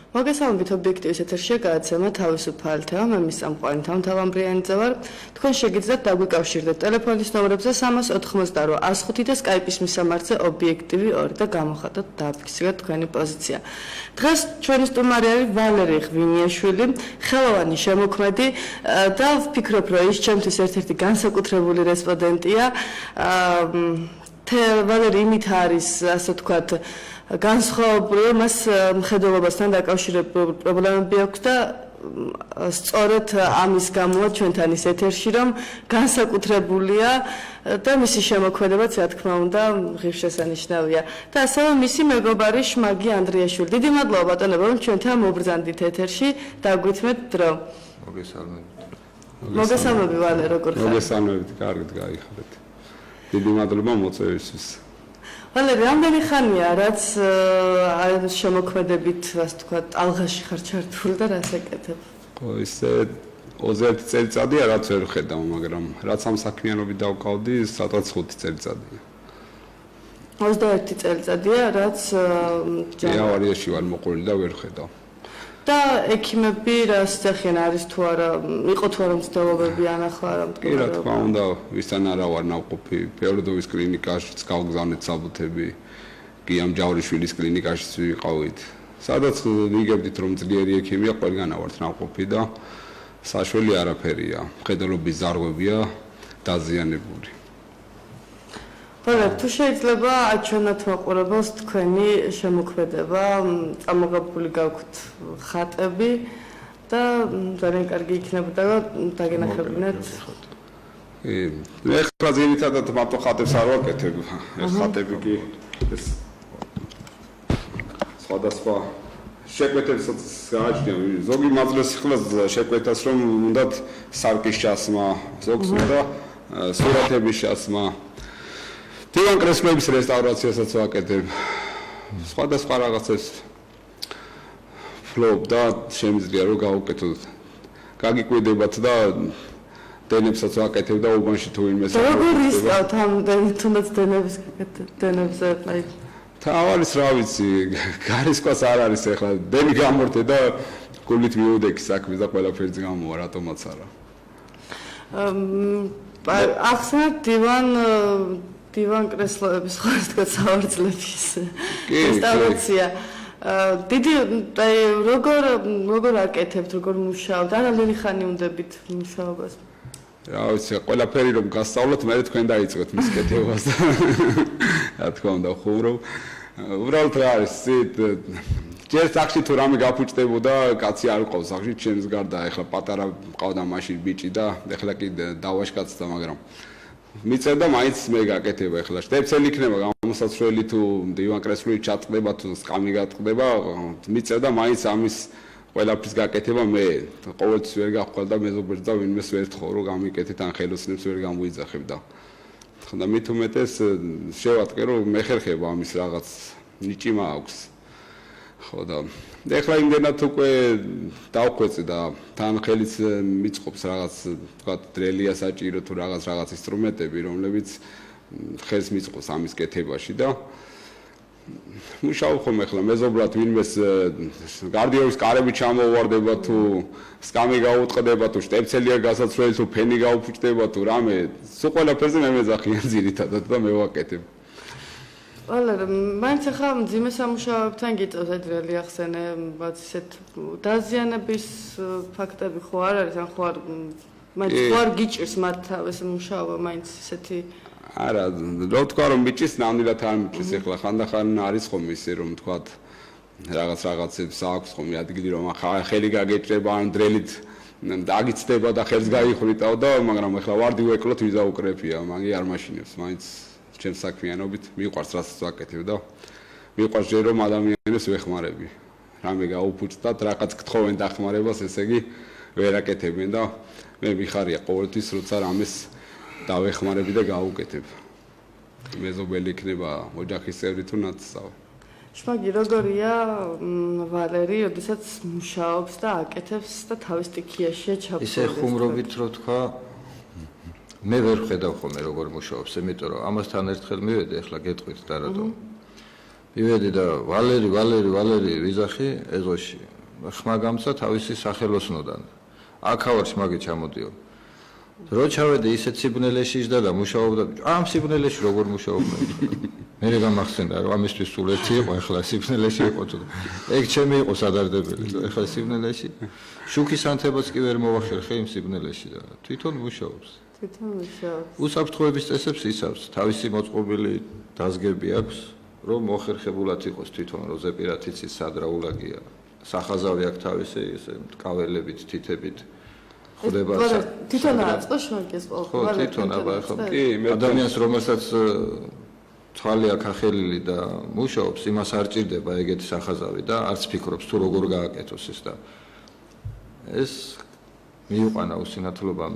მოგესალმებით ობიექტივის ეთერშია გადაცემა თავისუფალი თემა, მე მის სამყარო თავამბრიანიძე ვარ. თქვენ შეგიძლიათ დაგვიკავშირდეთ ტელეფონის ნომრებზე 388 105 და Skype-ის მისამართზე ობიექტივი 2 და გამოხატოთ დააფიქსიროთ თქვენი პოზიცია. დღეს ჩვენი სტუმარი არის ვალერი ღვინიაშვილი, ხელოვანი შემოქმედი და ვფიქრობ, რომ ის ჩემთვის ერთ-ერთი განსაკუთრებული რესპონდენტია. ვალერი იმით არის, ასე ვთქვათ, განსხვავებული, მას მხედველობასთან დაკავშირებული პრობლემები აქვს და სწორედ ამის გამოა ჩვენთან ის ეთერში, რომ განსაკუთრებულია და მისი შემოქმედებაც, რა თქმა უნდა, ღირსშესანიშნავია. და ასევე მისი მეგობარი შმაგი ანდრიაშვილი. დიდი მადლობა ბატონებო, რომ ჩვენთან მობრძანდით ეთერში, დაგვითმეთ დრო. მოგესალმებით ვალე, როგორ ხარ? მოგესალმებით, კარგად გაიხარეთ. დიდი მადლობა მოწვევისთვის. ვალერი, რამდენი ხანია, რაც შემოქმედებით, ასე ვთქვათ, ალღაში ხარ ჩართული და რას ეკეთებ? ისე 21 წელიწადია, რაც ვერ ხედავ, მაგრამ რაც ამ საქმიანობით დავკავდი, სადღაც 5 წელიწადია. 21 წელიწადია, რაც ავარიაში ვარ მოყოლილი და ვერ ხედავ. და ექიმები რას ძახიან, არის თუ არა, იყო თუ არა მცდელობები ანახლა რა მდგომარეობა? კი, რა თქმა უნდა, ვისთან არა ვარ ნავყოფი, ფეოდოვის კლინიკაშიც გავგზავნეთ საბუთები, კი ამ ჯავრიშვილის კლინიკაშიც ვიყავით. სადაც ვიგებდით, რომ ძლიერი ექიმია, ყველგან ვართ ნავყოფი და საშველი არაფერია, მხედველობის ზარღვებია დაზიანებული. თუ შეიძლება აჩვენოთ მაყურებელს თქვენი შემოქმედება, წამოღებული გაქვთ ხატები და ძალიან კარგი იქნებოდა დაგენახებინათ. ეხლა ძირითადად მარტო ხატებს არ ვაკეთებ, ხატები კი ეს სხვადასხვა შეკვეთებსაც გააჩნია. ზოგი მაძლევს ხილას შეკვეთას, რომ უნდათ სარკის ჩასმა, ზოგს უნდა სურათების ჩასმა. დივან კრესლების რესტავრაციასაც ვაკეთებ. სხვადასხვა რაღაცებს ფლობ და შემიძლია რომ გავუკეთოთ. გაგიკვირდებათ და დენებსაც ვაკეთებ და უბანში თუ ვინმე როგორ ისწავთ ამ თუნდაც დენებზე, აი თავარის რა ვიცი, გარისკვაც არ არის ახლა. დენი გამორთე და გულით მიუდექი საქმეს და ყველაფერს გამოვა, რატომაც არა. ახსენეთ დივან კრესლების ხარისხად სავარძლების რესტავრაცია. დიდი როგორ აკეთებთ, როგორ მუშაობთ? რამდენი ხანი უნდებით მუშაობას? რა ვიცი, ყველაფერი რომ გასწავლოთ, მე თქვენ დაიწყოთ მის კეთებას და რა თქმა უნდა ხუმრობ. უბრალოდ რა არის, ჯერ სახში თუ რამე გაფუჭდებოდა, კაცი არ ყავს სახში, ჩემს გარდა ეხლა პატარა მყავდა მაშინ ბიჭი და ეხლა კი დავაშკაცდა, მაგრამ მიწევდა მაინც მე გაკეთება ეხლა. შტეფსელი იქნება გამოსაცვლელი თუ დივან კრესლი ჩატყდება თუ სკამი გატყდება, მიწევდა მაინც ამის ყველაფრის გაკეთება მე. ყოველთვის ვერ გავხვალ და მეზობერს და ვინმეს ვერ თხოვ რომ გამიკეთეთ ან ხელოსნებს ვერ გამოიძახებ და ხანდა მით უმეტეს შევატყე რომ მეხერხება ამის რაღაც ნიჭი მაქვს. ხო და ეხლა იმდენად უკვე დავხვეწე და თან ხელიც მიწყობს რაღაც თქვა დრელია საჭირო თუ რაღაც ინსტრუმენტები რომლებიც ხელს მიწყობს ამის კეთებაში და მუშაობ ხომ ეხლა მეზობრად ვინმეს გარდიოვის კარები ჩამოვარდება თუ სკამი გაუტყდება თუ შტეფსელია გასაცვლელი თუ ფენი გაუფუჭდება თუ რამე სულ ყველაფერზე მე მეძახიან ძირითადად და მე ვაკეთებ. ვალერ, მაინც ახლა მძიმე სამუშაოებთან გიწევს ადრელი ახსენე, ისეთ დაზიანების ფაქტები ხო არ არის, ან ხო არ გიჭირს მათ ეს მუშაობა, მაინც ისეთი არა, რო თქვა რომ მიჭის, ნამდვილად არ მიჭის, ეხლა ხანდახან არის ხომ ისე რომ თქვა რაღაცებს აქვს ხომ ადგილი რომ ხელი გაგეჭრება ან დრელით დაგიცდება და ხელს გაიხრიტავ და მაგრამ ეხლა ვარდი ვეკლოთ ვიზაუკრეფია, მაგი არ მაშინებს, მაინც ჩემს საქმიანობით მიყვარს რასაც ვაკეთებ და მიყვარს ჯერ რომ ადამიანებს ვეხმარები. რამე გაუფუჭდათ, რაღაც გთხოვენ დახმარებას, ესე იგი ვერ აკეთებენ და მე მიხარია ყოველთვის როცა რამეს დავეხმარები და გავუკეთებ. მეზობელი იქნება ოჯახის წევრი თუ ნაცსავი. შმაგი როგორია ვალერი, როდესაც მუშაობს და აკეთებს და თავის სტიქიაშია ჩაფუძნილი. ისე ხუმრობით რო თქვა მე ვერ ხედავ ხოლმე როგორ მუშაობს, იმიტომ რომ ამასთან ერთხელ მივედი, ახლა გეტყვით და რატომ. მივედი და ვალერი ვიზახი ეზოში ხმა გამცა თავისი სახელოსნოდან. აქ ვარ შემაგი ჩამოდიო. რო ჩავედი ისეთ სიბნელეში ისდა და მუშაობდა. ამ სიბნელეში როგორ მუშაობდა? მე გამახსენდა რომ ამისთვის სულ ერთი იყო, ახლა სიბნელეში იყო თუ. ეგ ჩემი იყო სადარდებელი, ახლა სიბნელეში. შუქის ანთებაც კი ვერ მოვახერხე იმ სიბნელეში და თვითონ მუშაობს. თვითონ მუშაობს. უსაფრთხოების წესებს იცავს, თავისი მოწყობილი დაზგები აქვს, რომ მოხერხებულად იყოს თვითონ როზე პირათიცის სადრაულაგია. სახაზავი აქვს თავისი ესე მტკაველებით, თითებით. ხდება თვითონ აწყო შემაგეს ხო, თვითონ აბა ხო. კი, ადამიანს რომელსაც თვალი აქვს ახელილი და მუშაობს, იმას არ ჭირდება ეგეთი სახაზავი და არც ფიქრობს თუ როგორ გააკეთოს ეს და ეს მიიყვანა უსინათლობამ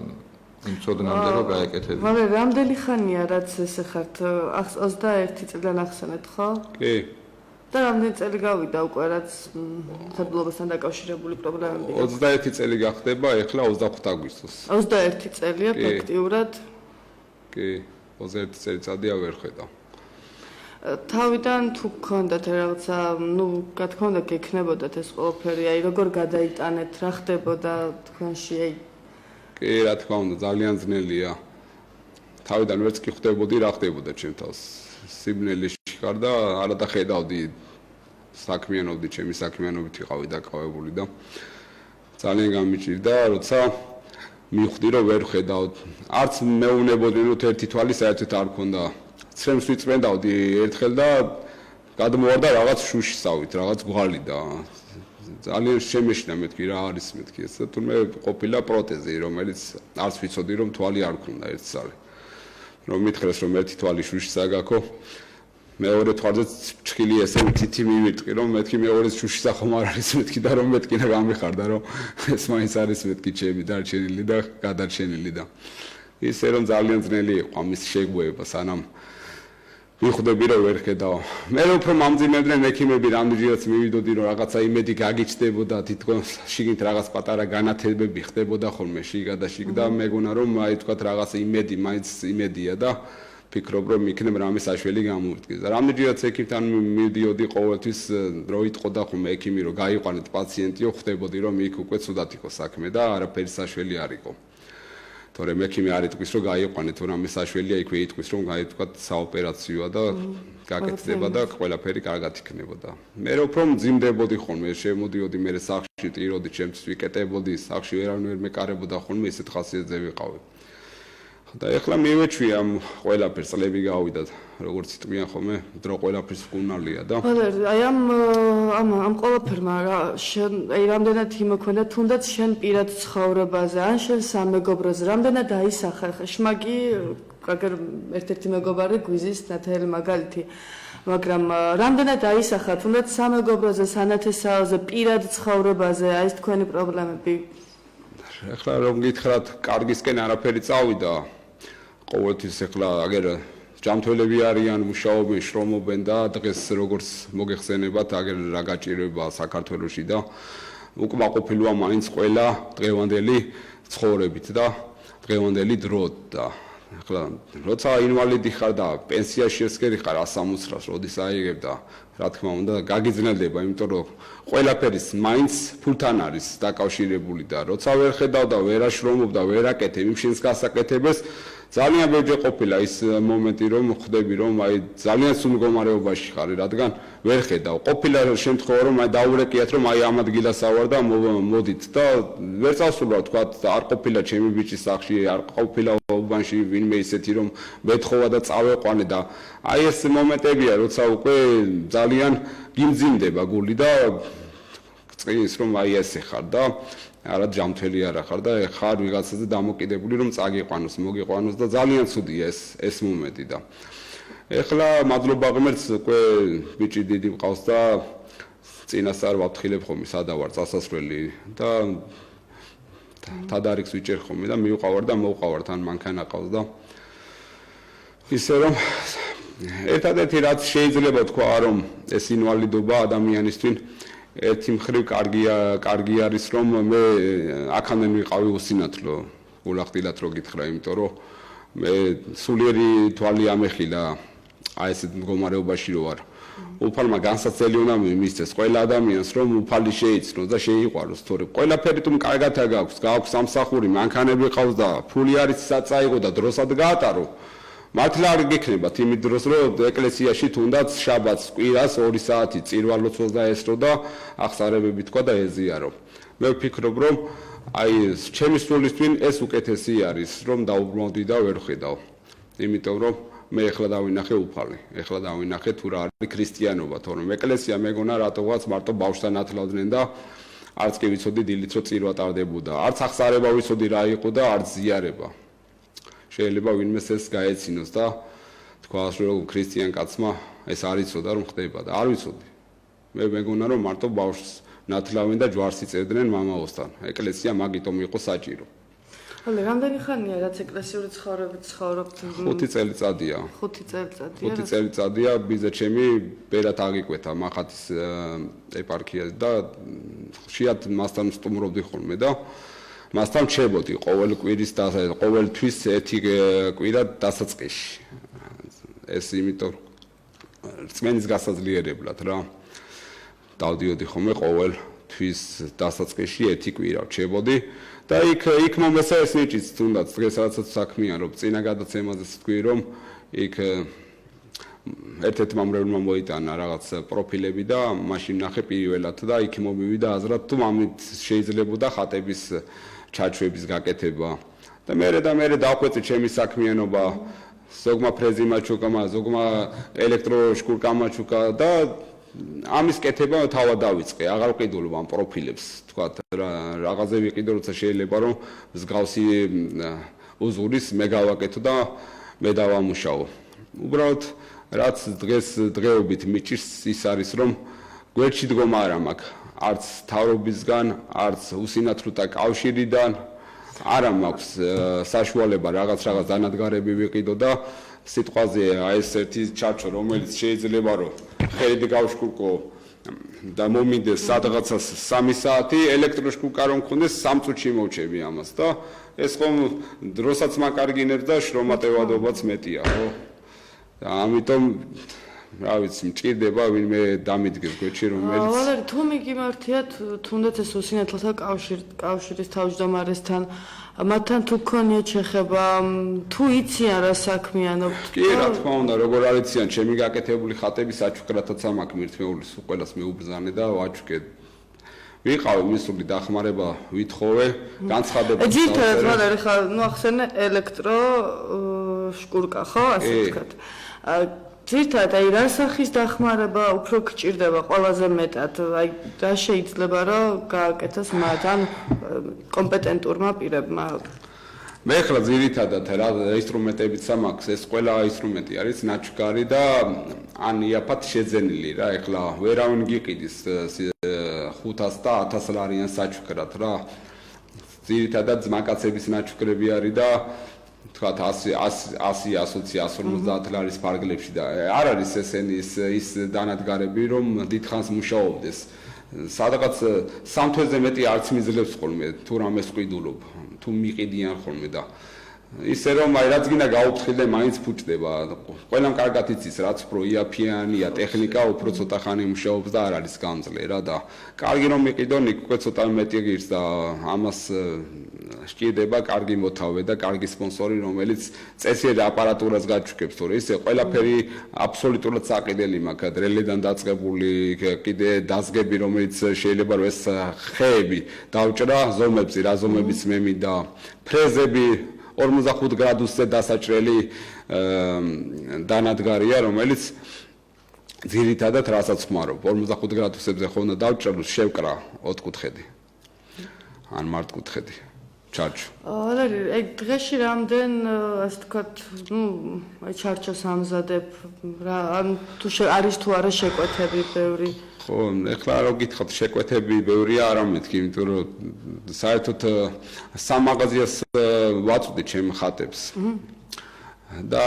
იმ წოდნამდე რომ გაეკეთებინა. მაგრამ რამდენი ხანია რაც ესე ხართ 21 წლიდან ახსენეთ ხო? კი. და რამდენი წელი გავიდა უკვე რაც ხეთბლობასთან დაკავშირებული პრობლემები? 21 წელი გახდება, ეხლა 25 აგვისტოს. 21 წელია ფაქტიურად. კი, 21 წელიწადია ვერ ხედავ. თავიდან თუ გქონდათ რაღაცა, რა თქმა უნდა, გექნებოდათ ეს ყველაფერი, აი როგორ გადაიტანეთ, რა ხდებოდა თქვენში, აი კი, რა თქმა უნდა, ძალიან ძნელია. თავიდან ვერც კი ხვდებოდი რა ხდებოდა ჩემ თავს. სიბნელეში ხარ და არა დახედავდი საქმიანობდი, ჩემი საქმიანობით ვიყავი დაკავებული და ძალიან გამიჭირდა, როცა მივხვდი რომ ვერ ხედავთ. არც მეუნებოდი რომ ერთი თვალი საერთოდ არ ქონდა. ცრემს ვიწმენდავდი ერთხელ და გადმოვარდა რაღაც შუშისავით, რაღაც გვალი და ძალიან შემეშნა მეთქი რა არის მეთქი ეს და თუმე ყოფილა პროტეზი, რომელიც არც ვიცოდი რომ თვალი არ ქონდა ერთ სალი. რომ მითხრეს რომ ერთი თვალი შუშისა გაქო მეორე თვალზე ჩხილი ესე თითი მივირტყი რომ მეთქი მეორე შუშისა ხომ არ არის მეთქი და რომ მეთქინა გამიხარდა რომ ეს მაინც არის მეთქი ჩემი დარჩენილი და გადარჩენილი და ისე რომ ძალიან ძნელი იყო ამის შეგვეება სანამ ვიხვდები რომ ვერ ხედავ. მე უფრო მომძიმებდნენ ექიმები რამდენჯერაც მივიდოდი რომ რაღაცა იმედი გაგიჩნდებოდა თითქოს შიგნით რაღაც პატარა განათებები ხდებოდა ხოლმე შიგა და შიგ და მეგონა რომ აი თქვა რაღაცა იმედი მაინც იმედია და ფიქრობ რომ იქნებ რამე საშველი გამოვიდგეს. რამდენჯერაც ექიმთან მივდიოდი ყოველთვის რო იტყოდა ხოლმე ექიმი რომ გაიყვანეთ პაციენტიო ხვდებოდი რომ იქ უკვე ცუდად იყო საქმე და არაფერი საშველი არ იყო. თორემ ექიმი არ იტყვის რომ გაიყვანეთ რამე საშველია იქვე იტყვის რომ გაითქვა საოპერაციოა და გაკეთდება და ყველაფერი კარგად იქნებოდა. მე უფრო მძიმდებოდი ხოლმე შემოდიოდი მე სახლში ტიროდი ჩემთვის ვიკეტებოდი სახლში ვერავინ მეკარებოდა ხოლმე ესეთ ხასიათზე ვიყავი. და ეხლა მივეჩვი ამ ყველაფერს წლები გავიდა როგორც იტყვიან ხოლმე დრო ყველაფერს გუნალია და აი ამ ყველაფერმა აი რამდენად იმოქმედა თუნდაც შენ პირად ცხოვრებაზე ან შენ სამეგობროზე რამდენად დაისახა შემაგი აგერ ერთ-ერთი მეგობარი გვიზის ნათელი მაგალითი მაგრამ რამდენად დაისახა თუნდაც სამეგობროზე სანათესაოზე პირად ცხოვრებაზე აი ეს თქვენი პრობლემები ეხლა რომ გითხრათ კარგისკენ არაფერი წავიდა ყოველთვის ეხლა აგერ ჯამთველები არიან, მუშაობენ, შრომობენ და დღეს როგორც მოგეხსენებათ, აგერ რა გაჭირება საქართველოში და უკმაყოფილოა მაინც ყველა დღევანდელი ცხოვრებით და დღევანდელი დრო და ეხლა როცა ინვალიდი ხარ და პენსიაში ესკერი ხარ 160-ს, როდის აიღებ და რა თქმა უნდა გაგიძნელდება, იმიტომ რომ ყველაფერის მაინც ფულთან არის დაკავშირებული და როცა ვერ ხედავ და ვერ აშრომობ და ვერ აკეთებ იმ შენს გასაკეთებას ძალიან ბევრი ყოფილა ის მომენტი რომ ხვდები რომ აი ძალიან სულ მდგომარეობაში ხარ რადგან ვერ ხედავ ყოფილა შემთხვევა რომ აი დაურეკიათ რომ აი ამ ადგილას ავარ და მოდით და ვერ წავსულავ თქვა არ ყოფილა ჩემი ბიჭის სახლში არ ყოფილა უბანში ვინმე ისეთი რომ მეთხოვა და წავეყვანე და აი ეს მომენტებია როცა უკვე ძალიან გიმძიმდება გული და წინს რომ აი ესე ხარ და არა ჯამთველი არა ხარ და ხარ ვიღაცაზე დამოკიდებული რომ წაგიყვანოს მოგიყვანოს და ძალიან ცუდია ეს მომენტი და ეხლა მადლობა ღმერთს უკვე ბიჭი დიდი მყავს და წინასწარ ვაფრთხილებ ხოლმე სადავარ წასასვლელი და თადარიგს ვიჭერ ხოლმე და მივყავარ და მოვყავარ თან მანქანა ყავს და ისე რომ ერთადერთი რაც შეიძლება თქვა რომ ეს ინვალიდობა ადამიანისთვის ერთი მხრივ კარგი არის რომ მე აქამდე ვიყავი უსინათლო გულახდილად რო გითხრა იმიტომ რომ მე სულიერი თვალი ამეხილა აი ესეთ მდგომარეობაში რო ვარ უფალმა განსაცდელი უნდა მისცეს ყველა ადამიანს, რომ უფალი შეიცნოს და შეიყვაროს, თორემ ყველაფერი თუ კარგად გაქვს, გაქვს სამსახური, მანქანები ყავს და ფული არის საწაიღო და დროსად გაატარო. მართლა არ გიქნებათ იმ დროს, რომ ეკლესიაში თუნდაც შაბათს, კვირას 2 საათი წირვა ლოცვას დაესწრო და აღსარებები თქვა და ეზიარო. მე ვფიქრობ, რომ აი ჩემი სულისთვის ეს უკეთესი არის, რომ დაუბრუნდი და ვერ ხედავ. იმიტომ რომ მე ეხლა დავინახე უფალი. ეხლა დავინახე თუ რა არის ქრისტიანობა, თორემ ეკლესია მეგონა რატოღაც მარტო ბავშვთან ათლავდნენ და არც კი ვიცოდი დილით რომ წირვა ტარდებოდა. არც აღსარება ვიცოდი რა იყო და არც ზიარება. შეიძლება ვინმეს ეს გაეცინოს და თქვას რომ ქრისტიან კაცმა ეს არ იცოდა რომ ხდება და არ ვიცოდი. მე მეგონა რომ მარტო ბავშვს ნათლავენ და ჯვარს იწერდნენ მამაოსთან. ეკლესია მაგიტომ იყო საჭირო. ხოლე რამდენი ხანია რაც ეკლესიური ცხოვრებით ცხოვრობთ? 5 წელიწადია. 5 წელიწადია. 5 წელიწადია ბიძა ჩემი ბერად აღიკვეთა მახათის ეპარქიაზე და ხშირად მასთან სტუმრობდი ხოლმე და მასთან ჩებოდი ყოველ კვირის და ყოველ თვის ერთი კვირა დასაწყისში. ეს იმიტომ რწმენის გასაძლიერებლად რა. დავდიოდი ხოლმე ყოველ თვის დასაწყისში ერთი კვირა ჩებოდი და იქ მომესა ეს ნიჭიც თუნდაც დღეს რაღაცა საქმეა რომ წინა გადაცემაზეც თქვი რომ იქ ერთ-ერთ მომრევლმა მოიტანა რაღაც პროფილები და მაშინ ნახე პირველად და იქ მომივიდა აზრად თუ ამით შეიძლებოდა ხატების ჩაჩვების გაკეთება და მე დავხვეწე ჩემი საქმიანობა ზოგმა ფრეზი მაჩუკა ზოგმა ელექტროშკურკა მაჩუკა და ამის კეთება თავად დავიწყე აღარ ვყიდულობ ამ პროფილებს თქვა რაღაცე ვიყიდო როცა შეიძლება რომ მსგავსი უზურის მე გავაკეთო და მე დავამუშაო უბრალოდ რაც დღეობით მიჭირს ის არის რომ გვერდში დგომა არ მაქვს არც თავრობისგან არც უსინათლოთა კავშირიდან არ მაქვს საშუალება რაღაც დანადგარები ვიყიდო და სიტყვაზე აი ეს ერთი ჩარჩო რომელიც შეიძლება რომ ხელით გავშკურკო და მომინდეს სადღაცას 3 საათი ელექტროშკურკა რომ მქონდეს 3 წუთში მოვჩები ამას და ეს ხომ დროსაც მაკარგინებს და შრომატევადობაც მეტია ხო და ამიტომ რა ვიცი მჭირდება ვინმე დამიდგეს გვერდში რომელიც ვალერი თუ მიგიმართიათ თუნდაც ეს უსინათლოთა კავშირის თავმჯდომარესთან მათთან თუ გქონიათ შეხება თუ იციან რა საქმიანობთ კი რა თქმა უნდა როგორ არ იციან ჩემი გაკეთებული ხატები საჩუქრათაც ამაქვს მირთმეულის ყველას მეუბრძანე და ვაჩუქე ვიყავი მისული დახმარება ვითხოვე განცხადება ძირითადად ვალერი ხა ნუ ახსენე ელექტრო შკურკა ხო ასე ვთქვათ ძირითადად აი რა სახის დახმარება უფრო გჭირდება ყველაზე მეტად აი რა შეიძლება რომ გააკეთოს მათთან კომპეტენტურმა პირებმა მე ხლა ძირითადად რა ინსტრუმენტებიც მაქვს ეს ყველა ინსტრუმენტი არის ნაჩქარი და ან იაფად შეძენილი რა ეხლა ვერავინ გიყიდის 500 და 1000 ლარიან საჩუქრად რა ძირითადად ძმაკაცების ნაჩუქრები არის და თქვათ 100-150 ლარის ფარგლებში და არ არის ესენი ის დანადგარები რომ დიდხანს მუშაობდეს სადღაც სამთვეზე მეტი არც მიძლებს ხოლმე თუ რამეს ყიდულობ თუ მიყიდიან ხოლმე და ისე რომ აი რაც გინდა გაუფრთხილდე მაინც ფუჭდება ყველამ კარგად იცის რაც უფრო იაფიანია ტექნიკა უფრო ცოტა ხანი მუშაობს და არ არის გამძლე რა და კარგი რომ მიყიდონ იქ უკვე ცოტა მეტი ღირს და ამას სჭირდება კარგი მოთავე და კარგი სპონსორი რომელიც წესიერ აპარატურას გაჩუქებს თორე ისე ყველაფერი აბსოლუტურად საყიდელი მაქვს დრელიდან დაწყებული კიდე დაზგები რომელიც შეიძლება რომ ეს ხეები დავჭრა ზომებში რა ზომებიც მე მინდა ფრეზები 45 გრადუსზე დასაჭრელი დანადგარია რომელიც ძირითადად რასაც ხმარობ 45 გრადუსებზე ხომ დავჭრა შევკრა 4 კუთხედი ან მართკუთხედი ჩარჩო. ვალერი, ეგ დღეში რამდენ ასე ვთქვათ, აი ჩარჩოს ამზადებ რა ან თუ არის თუ არა შეკვეთები ბევრი. ხო, ეხლა რა გითხოთ შეკვეთები ბევრია არა მეთქი, იმიტომ რომ საერთოდ სამ მაღაზიას ვაწვდი ჩემ ხატებს. და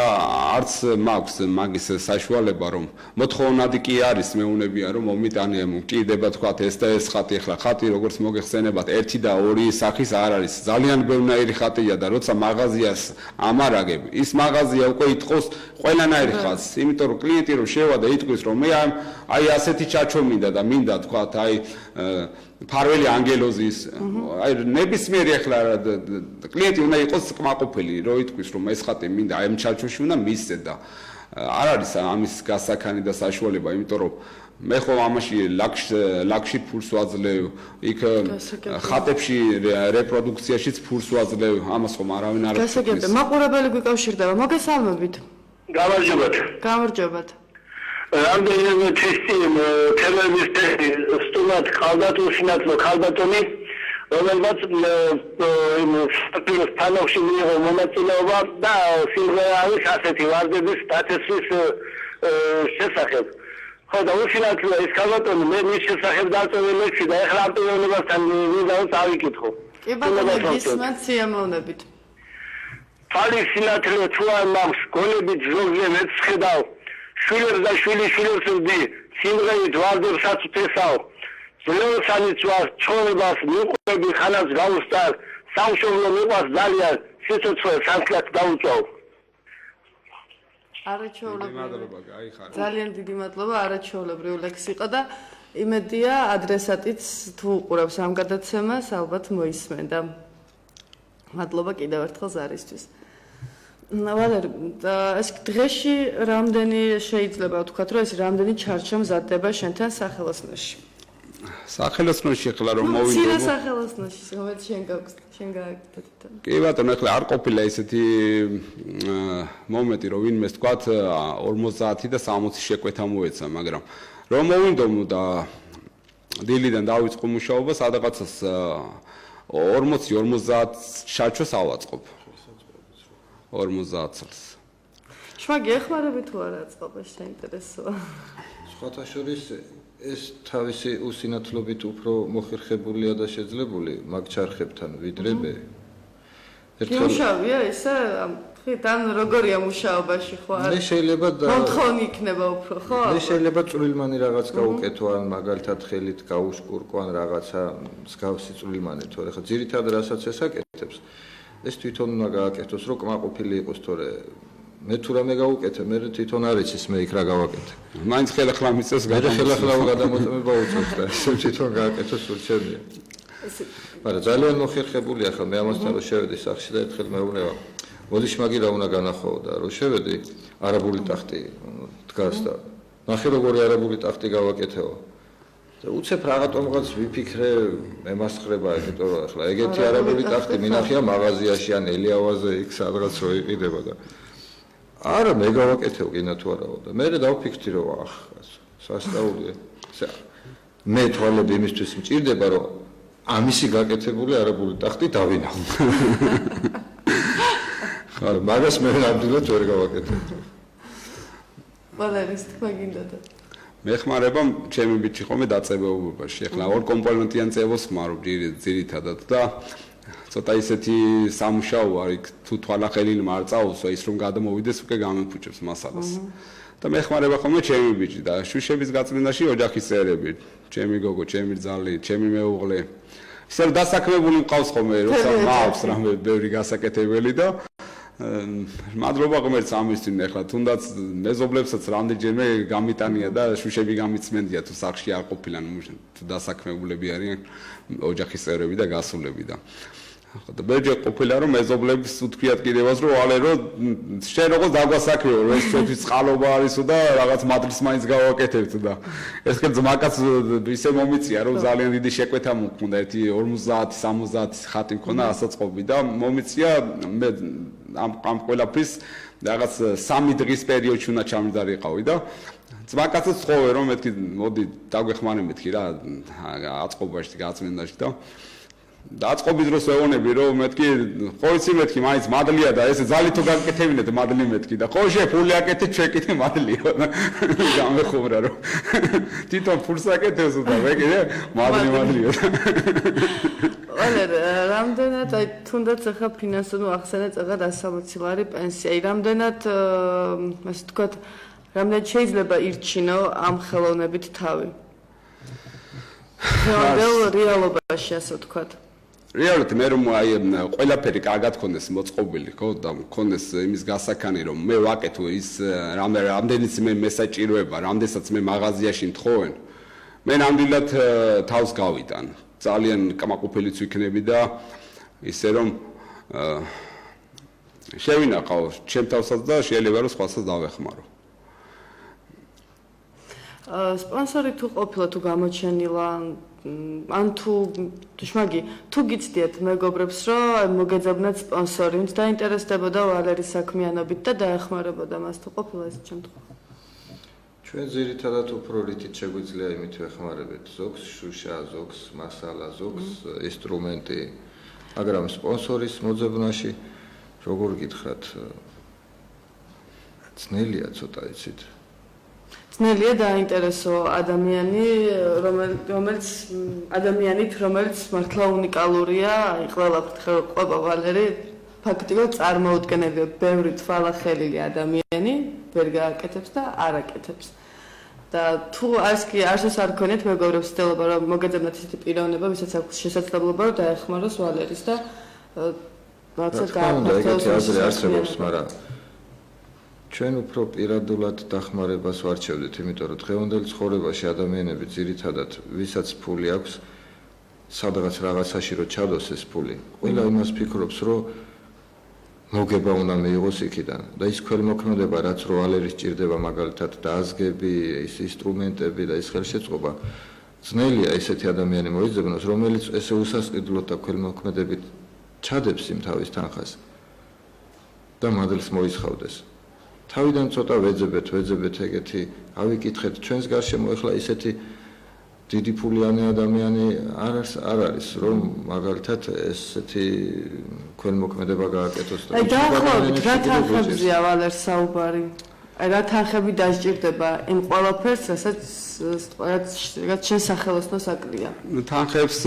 არც მაქვს მაგის საშუალება რომ მოთხოვნადი კი არის მეუნებია რომ მომიტანია მკიდება თქვა ეს და ეს ხატი ახლა ხატი როგორც მოგეხსენებათ 1 და 2 სახის არ არის ძალიან ბევრნაირი ხატია და როცა მაღაზიას ამარაგებ ის მაღაზია უკვე იტყოს ყველანაირი ხატს იმიტომ რომ კლიენტი რომ შევა და იტყვის რომ მე აი ასეთი ჩაჩო მინდა და მინდა თქვა აი ფარველი ანგელოზის აი ნებისმიერი ახლა კლიენტი უნდა იყოს კმაყოფილი რომ იტყვის რომ ეს ხატი მინდა აი ამ ჩაჩოში უნდა მისცე და არ არის ამის გასაქანი და საშუალება იმიტომ რომ მე ხო ამაში ლაქში ფულს ვაძლევ იქ ხატებში რეპროდუქციაშიც ფულს ვაძლევ ამას ხომ არავინ არ არის გასაგებია მაყურებელი გვიკავშირდება მოგესალმებით გამარჯობათ რამდენიმე თესტი თემების თესტი სტუმრად ხალდათ უსინათლო ხალდატონი რომელმაც სტატუს თანახში მიიღო მონაწილეობა და სიმღერა არის ასეთი ვარდების დაწესვის შესახებ ხო და უსინათლო ეს ხალდატონი მე მის შესახებ დაწევილი ლექსი და ეხლა ამ პიროვნებასთან მინდა დავიკითხო კი ბატონო გისმენთ სიამოვნებით ფალის სინათლე თუ არ მაქვს გოლებით ზოგზე მეცხედავ შვილებს და შვილიშვილებს ვდი სიმღერით ვარდებსაც ვთესავ ზეოსანიც ვარ ცხოვრებას მიყურები ხანას გავუსტარ სამშობლო მიყვარს ძალიან სიცოცხლე სანთლად დავუწვავ ძალიან დიდი მადლობა არაჩვეულებრივი ლექსი იყო და იმედია ადრესატიც თუ უყურებს ამ გადაცემას ალბათ მოისმენდა მადლობა კიდევ ერთხელ ზარისთვის ვალერ ეს დღეში რამდენი შეიძლება ვთქვათ რომ ეს რამდენი ჩარჩო მზადდება შენთან სახელოსნოში სახელოსნოში ახლა რომ მოვიდო ცირა სახელოსნოში რომელიც შენ გააკეთე კი ბატონო ახლა არ ყოფილა ესეთი მომენტი რომ ვინმეს თქვათ 50 და 60 შეკვეთა მოეცა მაგრამ რომ მოვიდო და დილიდან დავიწყო მუშაობა სადღაცას 40-50 ჩარჩოს ავაწყობ 50 წელს. შვაგი ეხმარები თუ არა აწყობა შეინტერესოა. სხვათა შორის ეს თავისი უსინათლობით უფრო მოხერხებულია და შეძლებული მაგ ჩარხებთან ვიდრე მე. მუშავია ისე თან როგორია მუშაობაში ხო არა? მე შეიძლება და მოთხოვნი იქნება უფრო ხო? მე შეიძლება წვრილმანი რაღაც გაუკეთო ან მაგალითად ხელით გაუშკურკო ან რაღაცა მსგავსი წვრილმანი თორე ხა ძირითადად რასაც ესაკეთებს ეს თვითონ უნდა გააკეთოს რომ კმაყოფილი იყოს თორე მე თუ რამე გავუკეთე მე თვითონ არ იცის მე იქ რა გავაკეთე მაინც ხელახლა მიწეს ხელახლა გადამოწმება უწევს და ეს თვითონ გააკეთოს სულჩერია მაგრამ ძალიან მოხერხებულია ხა მე ამასთან რომ შევედი სახში და ერთხელ მეუბნება მოდი შმაგი რა უნდა განახო და რომ შევედი არაბული ტახტი დგას და ნახე როგორი არაბული ტახტი გავაკეთეო და უცებ რაღაცომღაც ვიფიქრე მემასხრება იმიტომ რომ ახლა ეგეთი არაბული ტახტი მინახია მაღაზიაში ან ელიავაზე იქ სადღაც რო იყიდება და არა მე გავაკეთეო გინა თუ არაო და მე დავფიქრდი რომ ახ სასწაულია მე თვალები იმისთვის მჭირდება რომ ამისი გაკეთებული არაბული ტახტი დავინახო ხარ მაგას მე ნამდვილად ვერ გავაკეთებ ვალერის თქვა გინდა და მეხმარება ჩემი ბიჭი ხომე დაწებებობაში. ახლა ორ კომპონენტიან წევოს ხმარობ ძირითადად და ცოტა ისეთი სამუშაო არის თუ თვალახელი მარწაულსო ის რომ გადამოვიდეს უკვე გამეფუჭებს მასალას. და მეხმარება ხომე ჩემი ბიჭი და შუშების გაწმენდაში ოჯახის წევრები, ჩემი გოგო, ჩემი ძალი, ჩემი მეუღლე. ისე რომ დასაქმებული მყავს ხომე, როცა მაქვს რამე ბევრი გასაკეთებელი და მადლობა ღმერთს ამისთვის ახლა თუნდაც მეზობლებსაც რამდენჯერმე გამიტანია და შუშები გამიწმენდია თუ სახში არ ყოფილან თუ დასაქმებულები არიან ოჯახის წევრები და გასულები და და ბერჯერ ყოფილა რომ მეზობლებს უთქვიათ კიდევაც რომ ვალე რომ შენ როგორც დაგვასაქმეო რომ ეს ჩვენთვის წყალობა არისო და რაღაც მადლის მაინც გავაკეთებთ და ეს კი ძმაკაც ისე მომიწია რომ ძალიან დიდი შეკვეთა მქონდა ერთი 50-60 ხატი მქონდა ასაწყობი და მომიწია მე ამ ყველაფრის რაღაც 3 დღის პერიოდში უნდა ჩამჯდარიყავი და ძმაკაცაც ხოვე რომ მეთქი მოდი დაგვეხმარე მეთქი რა აწყობაში გაწმენდაში და დაწყობის დროს ვეუბნები რომ მეთქი ხო იცი მეთქი მაინც მადლია და ეს ძალი თუ გაკეთებინეთ მადლი მეთქი და ხო შე ფული აკეთე ჩეკით მადლია გამეხუმრა რომ თვითონ ფულს აკეთებს და მე კიდე მადლია ვალერ რამდენად აი თუნდაც ახლა ფინანსური ახსენეთ წაღა 160 ლარი პენსია აი რამდენად ასე ვთქვათ რამდენად შეიძლება ირჩინო ამ ხელოვნებით თავი რეალობაში ასე ვთქვათ რეალურად მე რომ აი ყველაფერი კარგად ქონდეს მოწყობილი ხო და ქონდეს იმის გასაქანი რომ მე ვაკეთო ის რამდენიც მე მესაჭიროება რამდენსაც მე მაღაზიაში მთხოვენ მე ნამდვილად თავს გავიტან ძალიან კმაყოფილიც ვიქნები და ისე რომ შევინახავ ჩემ თავსაც და შეიძლება რომ სხვასაც დავეხმარო სპონსორი თუ ყოფილა თუ გამოჩენილა ან თუ შმაგი თუ გიცდიათ მეგობრებს რომ მოგეძებნათ სპონსორი ვინც დაინტერესდებოდა ვალერის საქმიანობით და დაეხმარებოდა მას თუ ყოფილა ეს შემთხვევა ჩვენ ძირითადად უფრო რითით შეგვიძლია იმით ვეხმარებთ ზოგს შუშა ზოგს მასალა ზოგს ინსტრუმენტი მაგრამ სპონსორის მოძებნაში როგორ გითხრათ ძნელია ცოტა იცით ძნელია დაინტერესო ადამიანი რომელიც მართლა უნიკალურია აი ყველაფერთ ყვება ვალერი ფაქტიურად წარმოუდგენელია ბევრი თვალახელილი ადამიანი ვერ გააკეთებს და არ აკეთებს და თუ არც არ გქონიათ მეგობრებს ცდილობა რომ მოგეძებნათ ისეთი პიროვნება ვისაც აქვს შესაძლებლობა რომ დაეხმაროს ვალერის და რაღაცა გააკეთოს მაგრამ ჩვენ უფრო პირადულად დახმარებას ვარჩევდით, იმიტომ რომ დღევანდელ ცხოვრებაში ადამიანები ძირითადად ვისაც ფული აქვს, სადღაც რაღაცაში რო ჩადოს ეს ფული, ყველა იმას ფიქრობს, რომ მოგება უნდა მიიღოს იქიდან და ის ქველმოქმედება, რაც რო ვალერის ჭირდება მაგალითად დაზგები, ის ინსტრუმენტები და ის ხელშეწყობა, ძნელია ესეთი ადამიანი მოიძებნოს, რომელიც ესე უსასყიდლოდ და ქველმოქმედებით ჩადებს იმ თავის თანხას და მადლს მოისხავდეს. თავიდან ცოტა ვეძებეთ ეგეთი ავიკითხეთ ჩვენს გარშემო ეხლა ისეთი დიდი ფულიანი ადამიანი არ არის რომ მაგალითად ესეთი ქველმოქმედება გააკეთოს და აი დაახლოებით რა თანხებზია ვალერს საუბარი აი რა თანხები დასჭირდება იმ ყველაფერს რასაც შენ სახელოსნოს აკლია თანხებს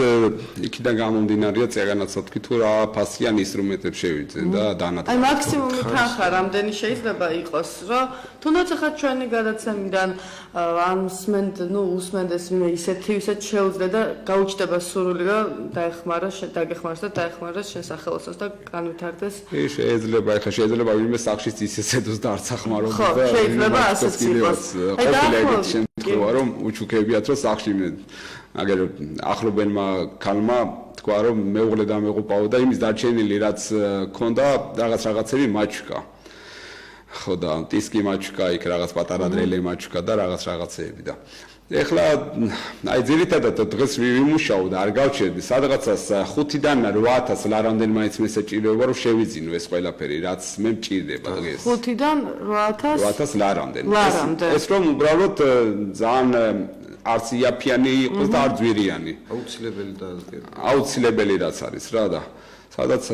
იქიდან გამომდინარეა წეგანაცა თქვი თუ რა ფასიან ინსტრუმენტებს შევიძენ და დანათლებს აი მაქსიმუმი თანხა რამდენი შეიძლება იყოს რომ თუნდაც ახლა ჩვენი გადაცემიდან ან უსმენდეს ისეთ შეუძლია და გაუჩნდება სურვილი რომ დაგეხმაროს და დაეხმაროს შენ სახელოსნოს და განვითარდეს შეიძლება ვინმე სახშიც ისეცედოს და არც ახმაროს და შეიძლება ასეც იყოს შემთხვევა რომ უჩუქებიათ რომ სახში აგერ ახლობენმა ქალმა თქვა რომ მეუღლე დამეღუპაო და იმის დარჩენილი რაც ქონდა რაღაცები მაჩკა ხო და ტისკი მაჩკა იქ რაღაც პატარა დრელი მაჩკა და რაღაცეები და ეხლა აი ძირითადად დღეს ვიმუშაო და არ გავჩერდი სადღაცას 5-დან 8000 ლარამდენ მაინც მესაჭიროება რომ შევიძინო ეს ყველაფერი რაც მე მჭირდება დღეს 5-დან 8000 ლარამდენ ეს რომ უბრალოდ ძალიან არც იაფიანი იყოს და არ ძვირიანი აუცილებელი რაც არის რა და სადაც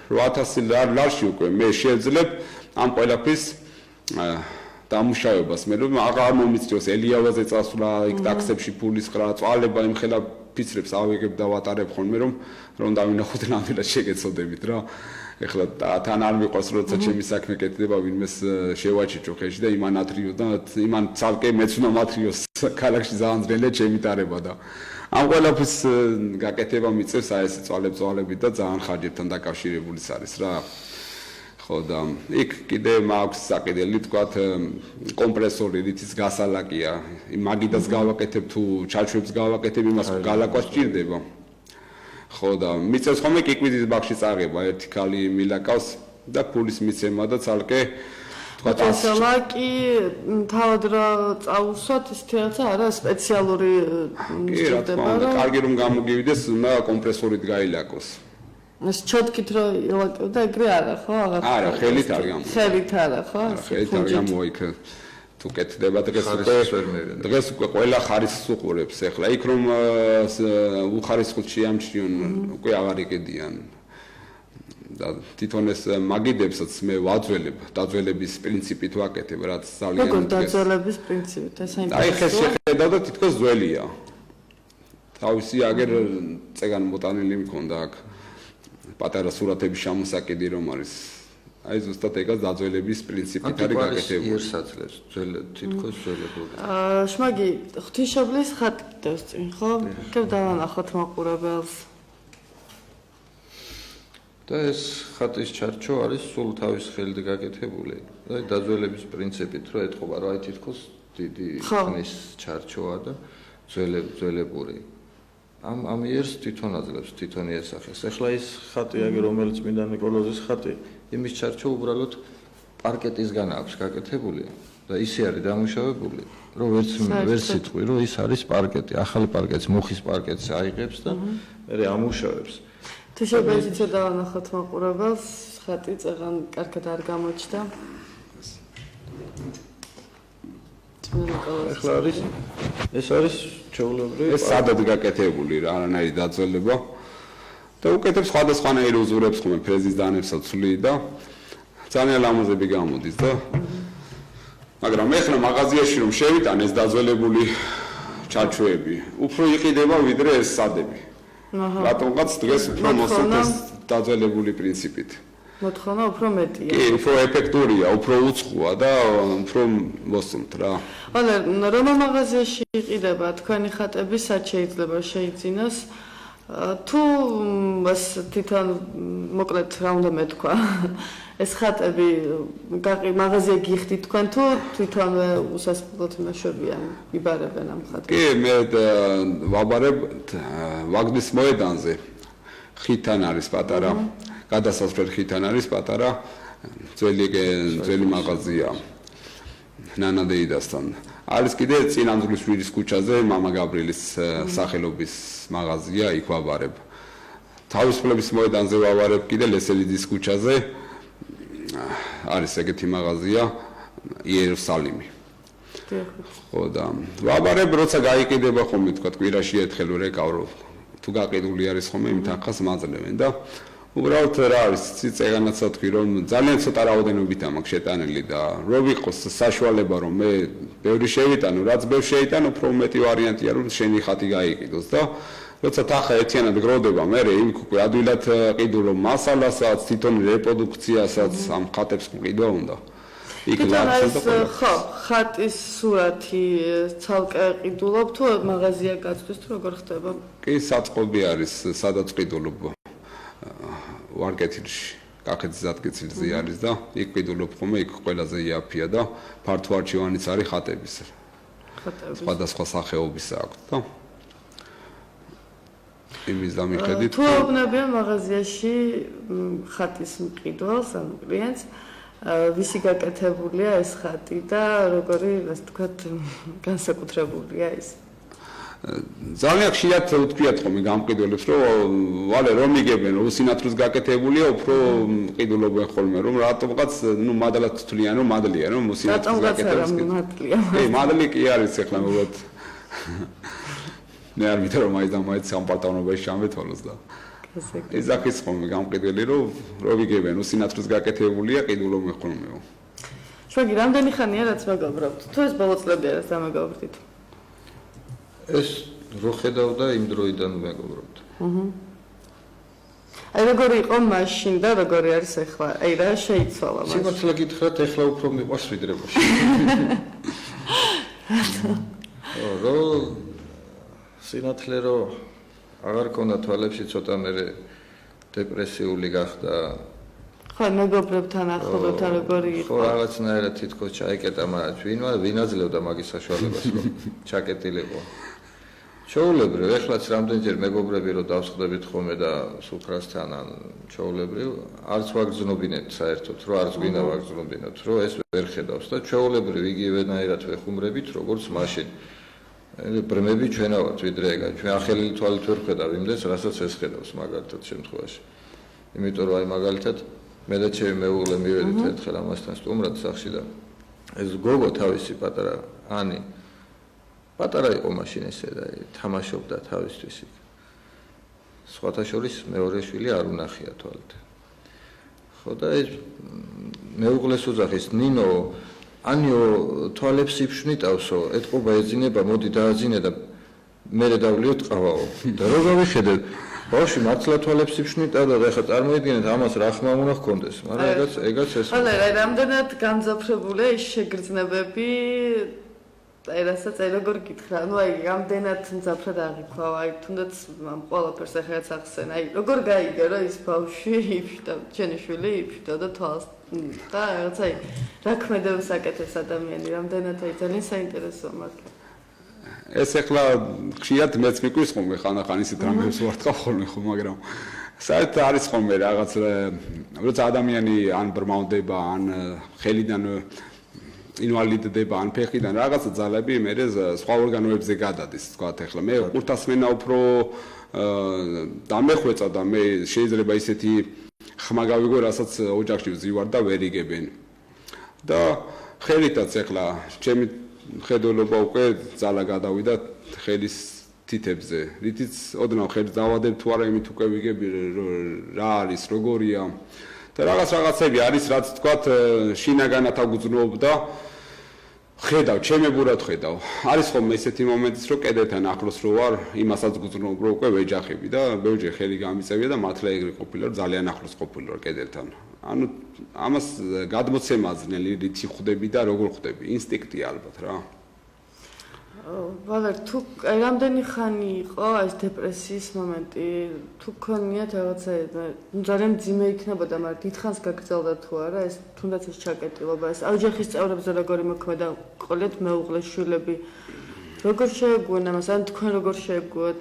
8000 ლარში უკვე მე შევძლებ ამ ყველაფრის დამუშავებას მე რომ აღარ მომიწევს ელიავაზე წასვლა იქ ტაქსებში ფულის ხრა წვალება იმ ხელა ფიცრებს ავიღებ და ვატარებ ხოლმე რომ დავინახოთ ნამდვილად შეგეცოდებით რა ეხლა თან არ მიყვარს როცა ჩემი საქმე კეთდება ვინმეს შევაჩიჭო ხელში და იმან ათრიო და იმან ცალკე მეც უნდა მათრიოს ქალაქში ძალიან ძნელია ჩემი ტარება და ამ ყველაფრის გაკეთება მიწევს აი ეს წვალები და ძალიან ხარჯებთან დაკავშირებულიც არის რა ხო და იქ კიდე მაქვს საკიდელი თქვათ კომპრესორი რითიც გასალაკია მაგიდას გავაკეთებ თუ ჩაჩვებს გავაკეთებ იმას გალაკვას ჭირდება ხო და მიწევს ხოლმე კიკვიძის ბაღში წაღება ერთი ქალი მილაკავს და ფულის მიცემა და ცალკე თქვათ გასალაკი თავად რა წაუსვათ ისეთი რაღაცა არა სპეციალური ჭირდება რა კარგი რომ გამოგივიდეს უნდა კომპრესორით გაილაკოს ეს ჩოტკით რო ილაკებდა ეგრე არა ხო არა ხელით არ გამოვა ხელით არა ხო ხელით არ გამოვა იქ თუ უკეთდება დღეს უკვე ყველა ხარისხს უყურებს ეხლა იქ რომ უხარისხოს შეამჩნიონ უკვე აღარ იყიდიან და თვითონ ეს მაგიდებსაც მე ვაძველებ დაძველების პრინციპით ვაკეთებ რაც ძალიან როგორ დაძველების პრინციპით ეს აი ხეს შეხედავ და თითქოს ძველია თავისი აგერ წეგან მოტანილი მქონდა აქ პატარა სურათების შემოსაკიდი რომ არის აი ზუსტად ეგაც დაძველების პრინციპით არის გაკეთებული იერსაცლებს თითქოს ძველებული შმაგი ღვთისმშობლის ხატი დევს წინ ხო კიდევ დავანახოთ მაყურებელს და ეს ხატის ჩარჩო არის სულ თავის ხელით გაკეთებული და დაძველების პრინციპით რომ ეთყობა რომ აი თითქოს დიდი ხნის ჩარჩოა და ძველებური ამ იერს თვითონ აძლევს თვითონ იესახეს ეხლა ის ხატი აგერ რომელიც წმინდა ნიკოლოზის ხატი იმის ჩარჩო უბრალოდ პარკეტისგან აქვს გაკეთებული და ისე არის დამუშავებული რომ ვერც სიტყვი რომ ის არის პარკეტი ახალი პარკეტს მუხის პარკეტს აიღებს და მე ამუშავებს თუ შეგეძლო დავანახოთ მაყურებელს ხატი წეგან კარგად არ გამოჩნდა ეხლა არის ეს არის ჩეულებრივი ეს სადად გაკეთებული რა არანაირი დაძველება და უკეთებს სხვადასხვანაირი უზურებს ხომ ფრეზის დანებსაც ცვლი და ძალიან ლამაზები გამოდის და მაგრამ ეხლა მაღაზიაში რომ შევიტან ეს დაძველებული ჩარჩოები უფრო იყიდება ვიდრე ეს სადები რატომღაც დღეს უფრო მოსწონს დაძველებული პრინციპით მოთხოვნა უფრო მეტია კი უფრო ეფექტურია უფრო უცხოა და უფრო მოსწონთ რა რომ მაღაზიაში იყიდება თქვენი ხატები სად შეიძლება შეიძინოს თუ მას თვითონ მოკლედ რა უნდა მეთქვა ეს ხატები მაღაზია გიხდით თქვენ თუ თვითონ უსასრულოდ მეშვებიან იბარებენ ამ ხატებს კი მე ვაბარებ ვაგნის მოედანზე ხითან არის პატარა გადასასვლელი ხითან არის პატარა ძველი მაღაზია ნანადეიდასთან არის კიდე წინამძღვრის შვიდის ქუჩაზე მამა გაბრიელის სახელობის მაღაზია იქ ვაბარებ თავისუფლების მოედანზე ვაბარებ კიდე ლესელიძის ქუჩაზე არის ეგეთი მაღაზია იერუსალიმი ხო და ვაბარებ როცა გაიყიდება ხოლმე თქვა კვირაში ერთხელ ვერეკავრო თუ გაყიდული არის ხოლმე იმით ახას მაძლევენ და უბრალოდ რა არის წეგანაც თქვი რომ ძალიან ცოტა რაოდენობით აქვს შეტანილი და რო ვიყოს საშუალება რომ მე ბევრი შევიტანო რაც ბევრ შეიტანო უფრო მეტი ვარიანტია რომ შენი ხატი გაიყიდოს და როცა თახა ერთიანად გროვდება მე იქ უკვე ადვილად ყიდულო მასალასაც თვითონ რეპროდუქციასაც ამ ხატებს ყიდვა უნდა იქ ლარს ხო ხატის სურათი ცალკე ყიდულობ თუ მაღაზია გაწვდის თუ როგორ ხდება კი საწყობი არის სადაც ყიდულობ ვარკეთილში კახეთის ადგილზე არის და იქ ყიდულობ ხოლმე იქ ყველაზე იაფია და ფართო არჩევანიც არის ხატების სხვადასხვა სახეობის აქვს და იმის დამიხედით თუ ვნებიან მაღაზიაში ხატის მყიდველს ან კლიენტს ვისი გაკეთებულია ეს ხატი და როგორი ასე ვთქვათ განსაკუთრებულია ის ძალიან ხშირად ვთქვიათ ხოლმე გამყიდველებს რომ ვალე რომ იგებენ რომ სინათლეს გაკეთებულია უფრო ყიდულობენ ხოლმე რომ რატომღაც ნუ მადლად თვლიან რომ მადლია რომ სინათლეს გაკეთებულია კი მადლი კი არის ახლა მოგოთ მე არ მითხრა რომ მაინც სამპარტავნობაში ჩამეთვალოს და ეზაქის ხოლმე გამყიდველი რომ იგებენ რომ სინათლეს გაკეთებულია ყიდულობენ ხოლმეო შუაგი რამდენი ხანია რაც მეგობრობთ თუ ეს ბოლო წლებია რაც დამეგობრდით ეს რო ხედავ და იმ დროიდან მეგობრობთ. აი როგორი იყო მაშინ და როგორი არის ახლა? აი რა შეიცვალა მაშინ? სიმართლე გითხრათ, ახლა უფრო მიყვარს ვიდრე მაშინ. რო სინათლე რო აღარ ქონდა თვალებში ცოტა მე დეპრესიული გახდა. ხო, მეგობრებთან ახლობთან როგორი იყო? ხო, რაღაცნაირად თითქოს ჩაიკეტა, მაგრამ ვინ აძლევდა მაგის საშუალებას რომ ჩაკეტილიყო. ჩაულებრივ, ეხლაც რამდენჯერ მეგობრები რო დავსხდებით ხოლმე და სუფრასთან ან ჩაულებრივ, არც ვაგრძნობინეთ საერთოდ, რომ არც გვინდა ვაგრძნობინოთ, რომ ეს ვერ ხედავს და ჩაულებრივ იგივენაირად ვეხუმრებით, როგორც მაშინ. ბრმები ჩვენა ვართ ვიდრე ეგა, ჩვენ ახალილი თვალით ვერ ხედავ იმდეს, რასაც ეს ხედავს მაგალითად შემთხვევაში. იმიტომ რომ აი მაგალითად მე და ჩემი მეუღლე მივედით ერთხელ ამასთან სტუმრად სახლში და ეს გოგო თავისი პატარა ანი პატარა იყო მაშინ ესე და თამაშობდა თავისთვის. სხვათა შორის მეორე შვილი არ უნახია თვალით. ხო და ეს მეუღლეს უძახის ნინო ანიო თვალებს იფშვნიტავსო, ეთყობა ეძინება, მოდი დააძინე და მე დავლიოთ ყავაო. და რო გავიხედეთ, ბავშვი მართლა თვალებს იფშვნიტავდა და ეხლა წარმოიდგინეთ ამას რა ხმა უნდა ჰქონდეს, მაგრამ ეგაც ეს. ხო, რამდენად განძაფრებულია ის შეგრძნებები, რასაც როგორ გითხრა, რამდენად მძაფრად აღიქვა, თუნდაც ყველაფერს ახაც ახსენ, როგორ გაიგე რომ ის ბავშვი იფშტა, ჩემი შვილი იფშტოდა თვალს და რაღაცა რა ქმედებს აკეთებს ადამიანი, რამდენად ძალიან საინტერესოა მაგრამ ეს ახლა ხშირად მეც მიკვირს ხოლმე ხანახან ისეთ რამებს ვარტყავ ხოლმე ხო, მაგრამ საერთოდ არის ხოლმე რაღაც როცა ადამიანი ან ბრმავდება, ან ხელიდან ინვალიდდება, ან ფეხიდან რაღაცა ძალები მე სხვა ორგანოებზე გადადის, თქვათ ახლა მე ყურთასმენა უფრო დამეხვეწა და მე შეიძლება ისეთი ხმა გავიგო, რასაც ოჯახში ვზივარ და ვერ იგებენ. და ხელითაც ახლა ჩემი ხედველობა უკვე ძალა გადავიდა ხელის თითებზე, რითიც ოდნავ ხელს დავადებ თუ არა, იმით უკვე ვიგები რა არის, როგორია და რაღაცები არის, რაც თქვათ შინაგანად აგუძნობდა ხედავ, ჩემებურად ხედავ. არის ხოლმე ესეთი მომენტიც, რომ კედელთან ახლოს რო ვარ, იმასაც გუძნობ, რომ უკვე ვეჯახები და ბევრჯერ ხელი გამიწევია და მართლა ეგრე ყოფილა, რომ ძალიან ახლოს ყოფილი ვარ კედელთან. ანუ ამას გადმოცემა ძნელი რითი ხვდები და როგორ ხვდები, ინსტინქტია ალბათ რა. ვალერ, თუ რამდენი ხანი იყო ეს დეპრესიის მომენტი, თუ გქონიათ რაღაცა, ძალიან მძიმე იქნებოდა, მაგრამ დიდხანს გაგრძელდა თუ არა, ეს თუნდაც ეს ჩაკეტილობა, ეს ოჯახის წევრებზე როგორი მოქმედა ყოლეთ მეუღლეს შვილები, როგორ შეეგუენ ამას, ან თქვენ როგორ შეეგუათ,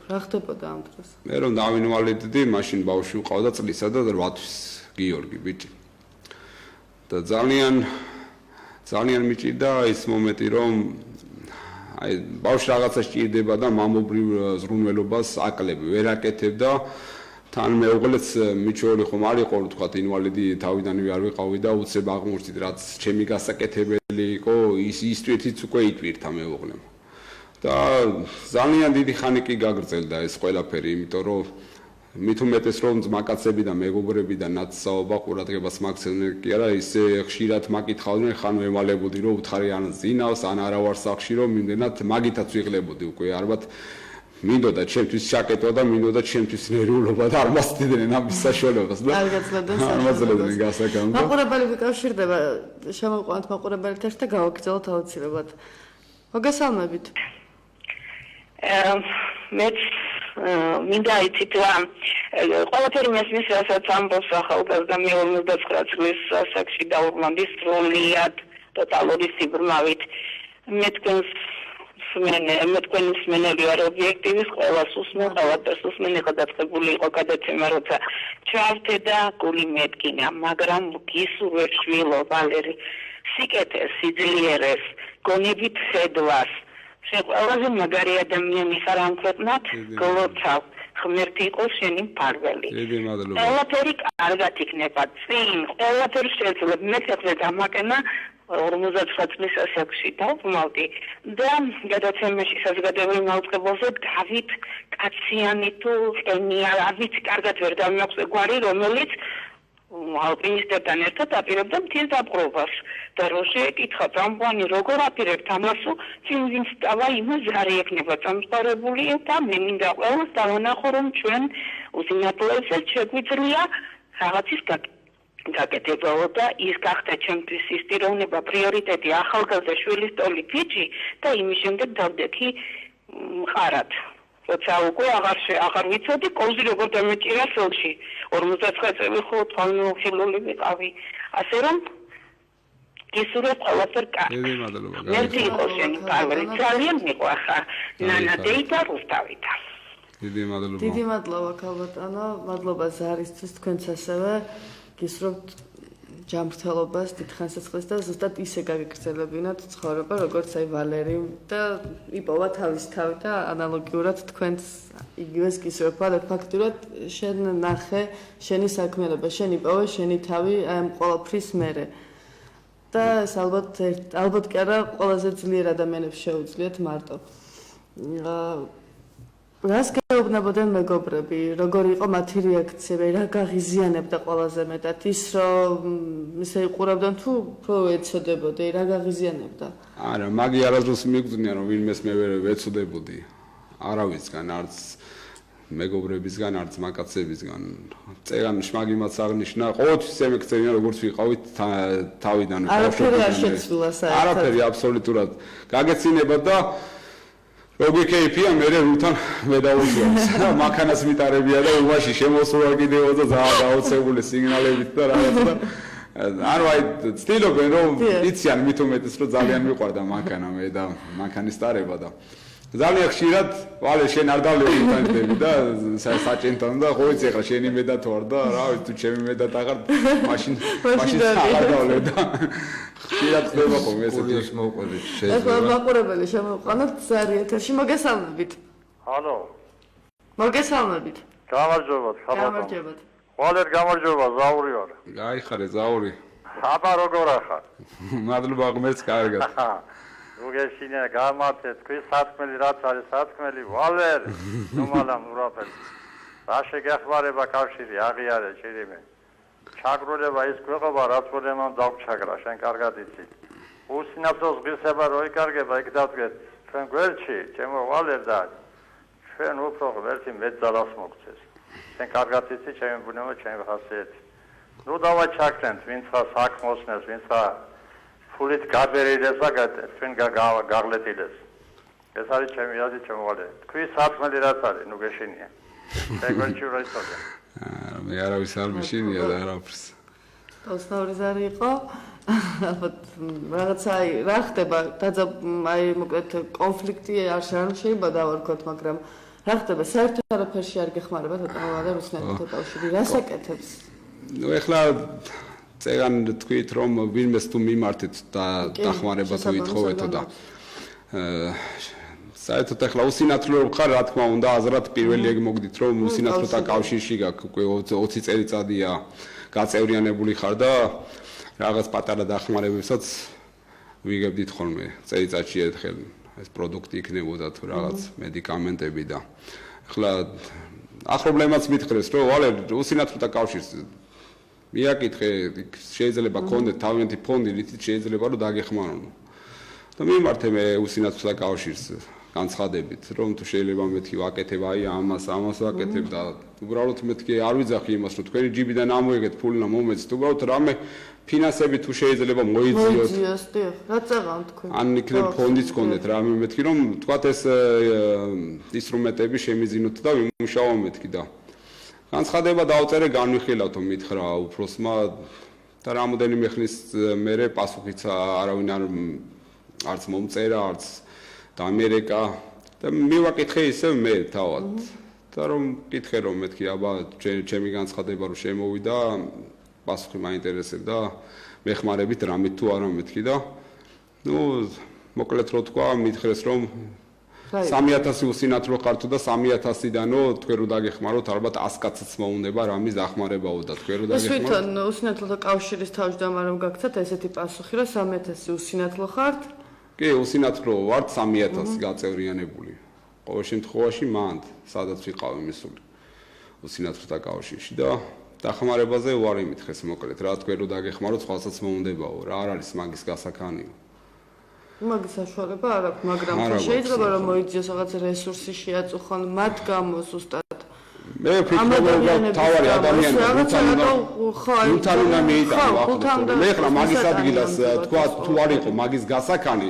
რა ხდებოდა ამ დროს? მე რომ დავინვალიდდი, მაშინ ბავშვი ვყავდა წლისა და 8 თვის, გიორგი ბიჭი. და ძალიან მიჭირდა ის მომენტი, რომ ბავშვი რაღაცა სჭირდება და მამობრივ ზრუნველობას აკლები, ვერ აკეთებდა. თან მეუღლეც მიჩვეული ხომ არ იყო, თქვათ ინვალიდი თავიდანვე არ ვიყავი და უცებ აღმოჩნდით, რაც ჩემი გასაკეთებელი იყო, ისწვეთიც უკვე იტვირთა მეუღლემ. და ძალიან დიდი ხანი კი გაგრძელდა ეს ყველაფერი, იმიტომ რომ მით უმეტეს რომ ძმაკაცები და მეგობრები და ნაცსაობა ყურადღებას მაქცევდნენ კი არა, ისე ხშირად მაკითხავდნენ, ხან ვემალებოდი რომ უთხარი ან ზინავს, ან არა ვარ სახლში, რომ იმდენად მაგითაც ვიღლებოდი უკვე, ალბათ მინდოდა ჩემთვის ჩაკეტვა და მინდოდა ჩემთვის ნერვულობა და არ მასწრდნენ ამის საშუალებას და არ მაძლევდნენ გასაკამო. მაყურებელი ვიკავშირდება, შემოყვანთ მაყურებელით ერთ და გავაგრძელოთ აუცილებლად. მოგესალმებით. მეც მინდა იცით რა ყველაფერი მესმის რასაც ამბობს ახალგაზრდა მე 59 წლის ასაკში დაურმანდი სრულიად ტოტალური სიბრმავით მე თქვენი სმენელი ვარ ობიექტივის ყველას უსმენ ყველაფერს უსმენ გადაწყებული იყო გადაცემა როცა ჩავდე და გული მედგინა მაგრამ გისურვებ შვილო ვალერი სიკეთეს სიძლიერეს გონებით ხედვას ყველაზე მაგარი ადამიანი ხარ ამ ქვეყნად, გლოცავ, ღმერთი იყოს შენი მფარველი. ყველაფერი კარგად იქნება, წინ, ყველაფერი შეიძლება. მე ხეთრე დამაკენა 59 წლის ასაკში დავბრმავდი და გადაცემაში საზოგადოებრივ მაუწყებელზე დავით კაციანი თუ ყენია, არ ვიცი, კარგად ვერ დამიაქვს გვარი, რომელიც ალპინისტებთან ერთად აპირებდა მთის დაპყრობას და რო შეეკითხა წამყვანი როგორ აპირებთ ამასო წინ სტავა იმას არ ექნება წამსწორებული და მე მინდა ყველას დავანახო რომ ჩვენ უზინათლოებსაც შეგვიძლია რაღაცის გაკეთებაო და ის გახდა ჩემთვის ის პიროვნება პრიორიტეტი ახალგაზრდა შვილის ტოლი ბიჭი და იმის შემდეგ დავდექი მყარად როცა უკვე აღარ ვიცოდი კოზი როგორ დამეჭირა ხელში 59 წელი ხო თვალმოხილული ვიყავი ასე რომ ისურვებ ყველაფერ კარგს მერტი იყო შენი პარველი ძალიან მიყვარხარ ნანა დეიდა რუსთავითა დიდი მადლობა ქალბატონო მადლობა ზარისთვის თქვენც ასევე გისურვებთ ჯანმრთელობას, დიდხანს სიცხეს და ზუსტად ისე გაგეგრძელებინათ ცხოვრება, როგორც აი ვალერი და იპოვა თავის თავი და ანალოგიურად თქვენც იგივეს გისურვებთ. ფაქტურად შენ ნახე შენი საქმიანობა, შენ იპოვე შენი თავი აი ამ ყველაფრის მერე. და ეს ალბათ კი არა ყველაზე ძლიერ ადამიანებს შეუძლიათ მარტო. რას გეუბნებოდნენ მეგობრები, როგორი იყო მათი რეაქცია, რა გაღიზიანებდა ყველაზე მეტად ის რომ ისე იყურებდნენ თუ უფრო ეცოდებოდი, რა გაღიზიანებდა? არა, მაგი არასდროს მიგძნია რომ ვინმეს მე ვერ ეცოდებოდი. არავისგან, არც მეგობრებისგან, არც მაკაცებისგან. წეგან შმაგიმაც აღნიშნა, ყოველთვის ემექცევიან როგორც ვიყავით თავიდან. არაფერი არ შეცვლილა საერთოდ. არაფერი აბსოლუტურად. გაგეცინება და როგორი კეიფია მე რუთან მე დაუშვებს. მანქანას მიტარებია და უბაში შემოსულა კიდევ და დააოცებული სიგნალებით და რაღაც და ანუ აი ცდილობენ რომ იციან მით უმეტეს რომ ძალიან მიყვარდა მანქანა მე და მანქანის ტარება და ძალიან ხშირად ვალე შენ არ დავლები თანხები და საჭენთან და ხო იცი ახლა შენი მე და თუ არ და რა ვიცი თუ ჩემი მე და აღარ მაშინ აღარ დავლებ და ხშირად ხდება ხოლმე ესეთი კურიოს მოუყვებით შეიძლება. ეხლა მაყურებელი შემოვყანოთ ზარი ეთერში მოგესალმებით. ჰალო. მოგესალმებით. გამარჯობათ, გამარჯობათ. ხვალერ გამარჯობა, ზაური ვარ. გაიხარე ზაური. აბა როგორ ახარ? მადლობა ღმერთს კარგად. უგეშინე გამართე თქვი სათქმელი რაც არის სათქმელი ვალერ ნუმალამ ურაფელ. რა შეგეხმარება კავშირი აღიარე ჭირიმე. ჩაგროლება ის ქვეყობა რაც ოდემან დავჩაგრა შენ კარგად იცი. უსინათლოს ღირსება რო იკარგება იქ დავდგეთ ჩვენ გვერდში ჩემო ვალერ და ჩვენ უფრო ღმერთი მეძალას მოგცეს. შენ კარგად იცი ჩემი ბუნება ჩემი ხასიათი. ნუ დავაჩაგდეთ ვინცა საქმოსნეს ვინცა ფულით გაბერიდეს და ჩვენ გაღლეტიდეს. ეს არის ჩემი აზრი ჩემო ვალერ. თქვი სათქმელი რაც არის ნუ გეშინია. შენ გვერდში რა ისწავლე. მე არავის არ მიშინია და არაფერს. თოსნაური ზარი იყო. ალბათ რაღაცა რა ხდება, აი მოკლედ კონფლიქტი არ შეიძლება დავარქოთ, მაგრამ რა ხდება, საერთოდ არაფერში არ გეხმარება თვითონ რუსეთის კავშირი, რას აკეთებს? ნუ ეხლა წეგან თქვით რომ ვინმეს თუ მიმართეთ და დახმარება თუ ითხოვეთო და საერთოდ ახლა უსინათლო ხარ რა თქმა უნდა აზრად პირველი ეგ მოგდით რომ უსინათლოთა კავშირში გაქვს უკვე 20 წელიწადია გაწევრიანებული ხარ და რაღაც პატარა დახმარებებსაც ვიგებდით ხოლმე წელიწადში ერთხელ ეს პროდუქტი იქნებოდა თუ რაღაც მედიკამენტები და ახლა პრობლემაც მითხრეს რომ ვალე უსინათლოთა კავშირს მიაკითხე შეიძლება გქონდეთ თავიანთი ფონდი რითიც შეიძლება რომ დაგეხმარონ და მიმართე მე უსინათლოთა კავშირს განცხადებით რომ თუ შეიძლება მეთქი ვაკეთებ აი ამას ვაკეთებ და უბრალოდ მეთქი არ ვიძახი იმას რომ თქვენი ჯიბიდან ამოიგეთ ფული და მომეცით უბრალოდ რამე ფინანსები თუ შეიძლება მოიძიოთ რა წაღავთ თქვენ ან იქნებ ფონდიც გქონდეთ რამე მეთქი რომ თქვათ ეს ინსტრუმენტები შემიზინოთ და ვიმუშაო მეთქი და განცხადება დავწერე განვიხილავთო მითხრა უფროსმა და რამოდენიმე ხნის მერე პასუხიც არავინ არც მომწერა არც დამერეკა და მივაკითხე ისე მე თავად და რომ მკითხე რომ მეთქი აბა ჩემი განცხადება რომ შემოვიდა პასუხი მაინტერესებდა მეხმარებით რამე თუ არა მეთქი და ნუ მოკლედ რო თქვა მითხრეს რომ 3000 უსინათლო ხართო და 3000-დანო თქვენ რო დაგეხმაროთ ალბათ 100 კაციც მოუნდება რამის დახმარებაო და თქვენ რო დაგეხმაროთ თვითონ უსინათლოთა კავშირის თავმჯდომარემ გაგცათ ესეთი პასუხი რომ 3000 უსინათლო ხართ კი უსინათლო ვართ 3000 გაწევრიანებული ყოველ შემთხვევაში მანდ სადაც ვიყავი მისული უსინათლოთა კავშირში და დახმარებაზე უარი მითხეს მოკლედ რა თქვენ რო დაგეხმაროთ სხვასაც მოუნდებაო რა არ არის მაგის გასახანიო მაგის საშუალება არ აქვს მაგრამ შეიძლება რომ მოიძიოს რაღაც რესურსი შეაწუხონ მათ გამო ზუსტად მე ვფიქრობ რომ თავარი ადამიანები უთან უნდა მიიტანო მე ხლა მაგის ადგილას თქვა თუ არ იყო მაგის გასახანი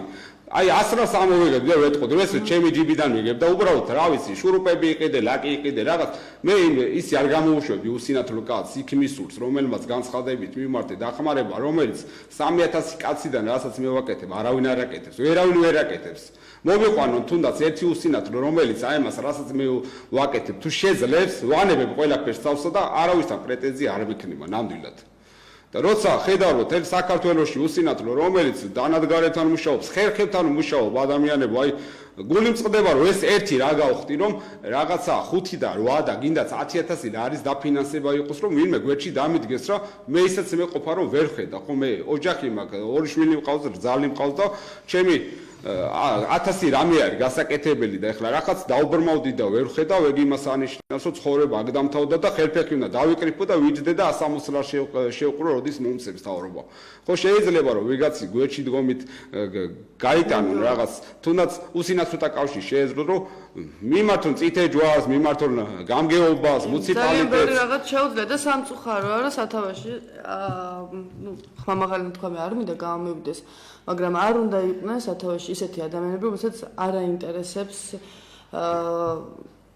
აი 100-ს ამოვიგებ და ვეთყოდ რომ ეს ჩემი ჯიბიდან ვიგებ და უბრალოდ რა ვიცი შურუპები იყიდე ლაკი იყიდე რაღაც მე ისი არ გამოუშვებდი უსინათლო კაცს იქ მისურს რომელმაც განცხადებით მიმართე დახმარება რომელიც 3000 კაციდან რასაც მე ვაკეთებ არავინ არ აკეთებს ვერავინ ვერ აკეთებს მოვიყვანონ თუნდაც ერთი უსინათლო რომელიც აი მას რასაც მე ვაკეთებ თუ შეძლებს ვანებებ ყველაფერს თავსა და არავისთან პრეტენზია არ ვიქნება ნამდვილად და როცა ხედავთ თელ საქართველოში უსინათლო რომელიც დანადგარებთან მუშაობს, ხერხებთან მუშაობს ადამიანები, აი გული მწყდება რომ ეს ერთი რა გავხდი რომ რაღაცა 5 და 8 და გინდაც 10000 არის დაფინანსება იყოს რომ ვინმე გვერდში დამიდგეს რა მე ისაც მეყოფა რომ ვერ ხედა ხო მე ოჯახი მაქვს 2 შვილი მყავს რძალი მყავს და ჩემი 1000 რამე არის გასაკეთებელი და ეხლა რაღაც დაუბრმავდი და ვერ ხედავ ეგ იმას ანიშნავს რომ ცხოვრება აქ დამთავრდა და ხელფეხი უნდა დავიკრიფო და ვიჯდე და 160 ლარს შევყრო როდის მომცემს თავრობა ხო შეიძლება რომ ვიღაცი გვერდში დგომით გაიტანონ რაღაც თუნდაც უსინათლოთა კავშირი შეეძლო რომ მიმართონ წითელ ჯვარს მიმართონ გამგეობას მუნიციპალიტეტს ძალიან ბევრი რაღაც შეუძლია და სამწუხაროა რომ სათავეში ნუ ხმამაღალი თქვა არ მინდა გამომივიდეს მაგრამ არ უნდა იყვნენ სათავეში ისეთი ადამიანები რომელსაც არ აინტერესებს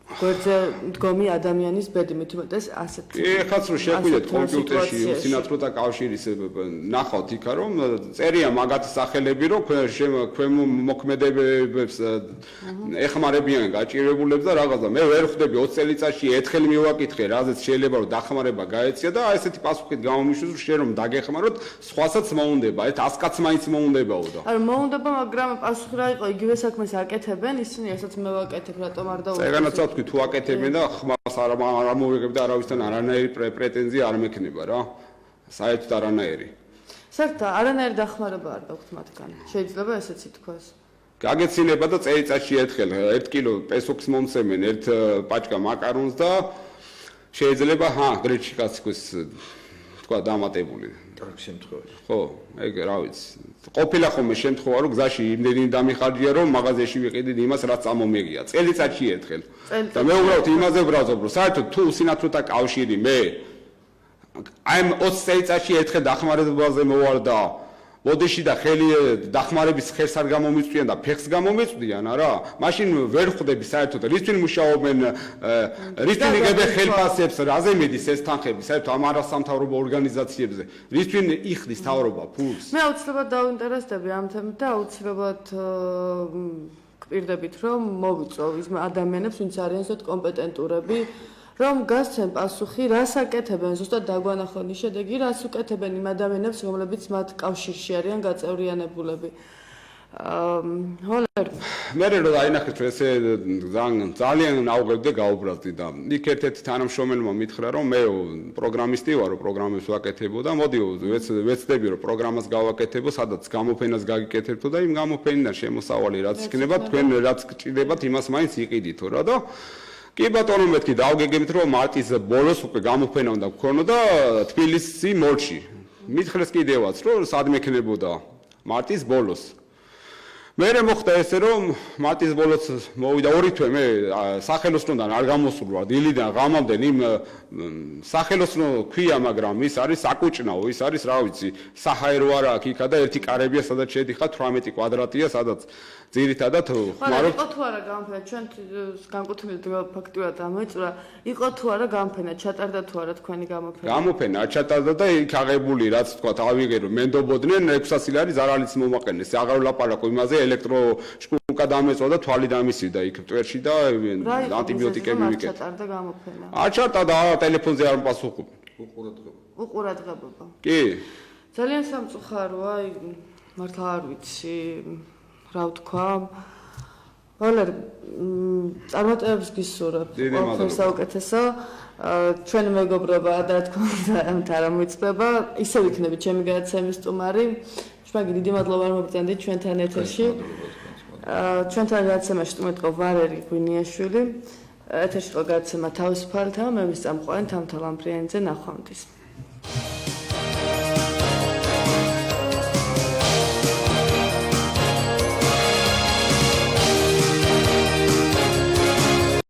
გვერდზე მდგომი ადამიანის ბედი მით უმეტეს ასეთი ეხაც რომ შეგვიდეთ კომპიუტერში უსინათლოთა კავშირის ნახავთ იქა რომ წერია მაგათი სახელები რომ ქვემო მოქმედებებს ეხმარებიან გაჭირებულებს და რაღაცა მე ვერ ხვდები 20 წელიწადში ერთხელ მივაკითხე რაზეც შეიძლება რომ დახმარება გაეცია და ესეთი პასუხით გამომიშვეს რომ შენ რომ დაგეხმაროთ სხვასაც მოუნდება ეს 100 კაც მაინც მოუნდებაო და არა მოუნდება მაგრამ პასუხი რა იყო იგივე საქმეს აკეთებენ ისინი რასაც მე ვაკეთებ რატომ არ დაუკვირდით თუ აკეთებენ და ხმას არ მოვიგებ და არავისთან არანაირი პრეტენზია არ მექნება რა საერთოდ არანაირი საერთოდ არანაირი დახმარება არ გაქვთ მათგან შეიძლება ესეც ითქვას გაგეცინება და წელიწადში ერთხელ 1 კილო პესოქს მომცემენ 1 პაჭკა მაკარონს და შეიძლება გრეჩი კაცის თქვა დამატებული კარგ შემთხვევაში ხო ეგ რა ვიცი ყოფილა ხოლმე შემთხვევა რომ გზაში იმდენი დამიხარჯია რომ მაღაზიაში ვიყიდით იმას რაც წამომეგია წელიწადში ერთხელ და მე უბრალოდ იმაზე ვბრაზობ რომ საერთოდ თუ უსინათლოთა კავშირი მე აი 20 წელიწადში ერთხელ დახმარებაზე მოვალ და ბოდიში და ხელი დახმარების ხერს არ გამომიწვიან და ფეხს გამომიწვიან არა მაშინ ვერ ხვდები საერთოდ რისთვის მუშაობენ რისთვის იგებენ ხელფასებს რაზე მიდის ეს თანხები საერთოდ ამ არასამთავრობო ორგანიზაციებზე რისთვის იხდის თავრობა ფულს მე აუცილებლად დავინტერესდები ამ თემით და აუცილებლად გვპირდებით რომ მოვიწვევ ის ადამიანებს ვინც არიან ზუსტად კომპეტენტურები რომ გასცენ პასუხი რას აკეთებენ ზუსტად დაგვანახონ შედეგი რას უკეთებენ იმ ადამიანებს რომლებიც მათ კავშირში არიან გაწევრიანებულები ჰოლერ მე რო დაინახეთ ესე ძალიან აუღებდი გაუბრალდი და იქ ერთ-ერთი თანამშრომელმა მითხრა რომ მე პროგრამისტი ვარო პროგრამებს ვაკეთებო და მოდი ვეცდები რომ პროგრამას გავაკეთებო სადაც გამოფენას გაგიკეთებთო და იმ გამოფენიდან შემოსავალი რაც იქნება თქვენ რაც გჭირდებათ იმას მაინც იყიდითო რა და კი ბატონო მეთქი დავგეგმით რომ მარტის ბოლოს უკვე გამოფენა უნდა გქონო და თბილისის მოლში მითხრეს კიდევაც რომ სად მექნებოდა მარტის ბოლოს მე მოხდა ესე რომ მარტის ბოლოს მოვიდა 2 თვე მე სახელოსნოდან არ გამოსულვარ დილიდან ღამამდე იმ სახელოსნო ქვია მაგრამ ის არის აკუჭნაო ის არის რა ვიცი საჰაერო არა აქ იქა და ერთი კარებია სადაც შედიხარ 18 კვადრატია სადაც ძირითადად ხმარობ იყო თუ არა გამოფენა ჩვენ განკუთვნილ ფაქტურად ამოიწურა იყო თუ არა გამოფენა ჩატარდა თუ არა თქვენი გამოფენა არ ჩატარდა და იქ აღებული რაც თქვა ავიღე რომ მენდობოდნენ 600 ლარი ზარალიც მომაყენეს აღარ ვლაპარაკო იმაზე ელექტრო შკუნკა დამეწვა და თვალი დამისივდა იქ მტვერში და ანტიბიოტიკები ვიკეთე ჩატარდა გამოფენა არ ჩატარდა ტელეფონზე არ მპასუხობ უყურადღებობა კი ძალიან სამწუხაროა მართლა არ ვიცი რა ვთქვა ვალერ წარმატებებს გისურვებ ყველაფერს საუკეთესო ჩვენი მეგობრობა და რა თქმა უნდა არ მოიწდება ისევ იქნები ჩემი გადაცემის სტუმარი შმაგი დიდი მადლობა რომ მოგწანდით ჩვენთან ეთერში ჩვენთან გადაცემაში სტუმრად იყო ვარერი გვინიაშვილი ეთერში იყო გადაცემა თავისუფალი თემა მე ვისწამყვანი თამთა ლამპრიანიძე ნახვამდის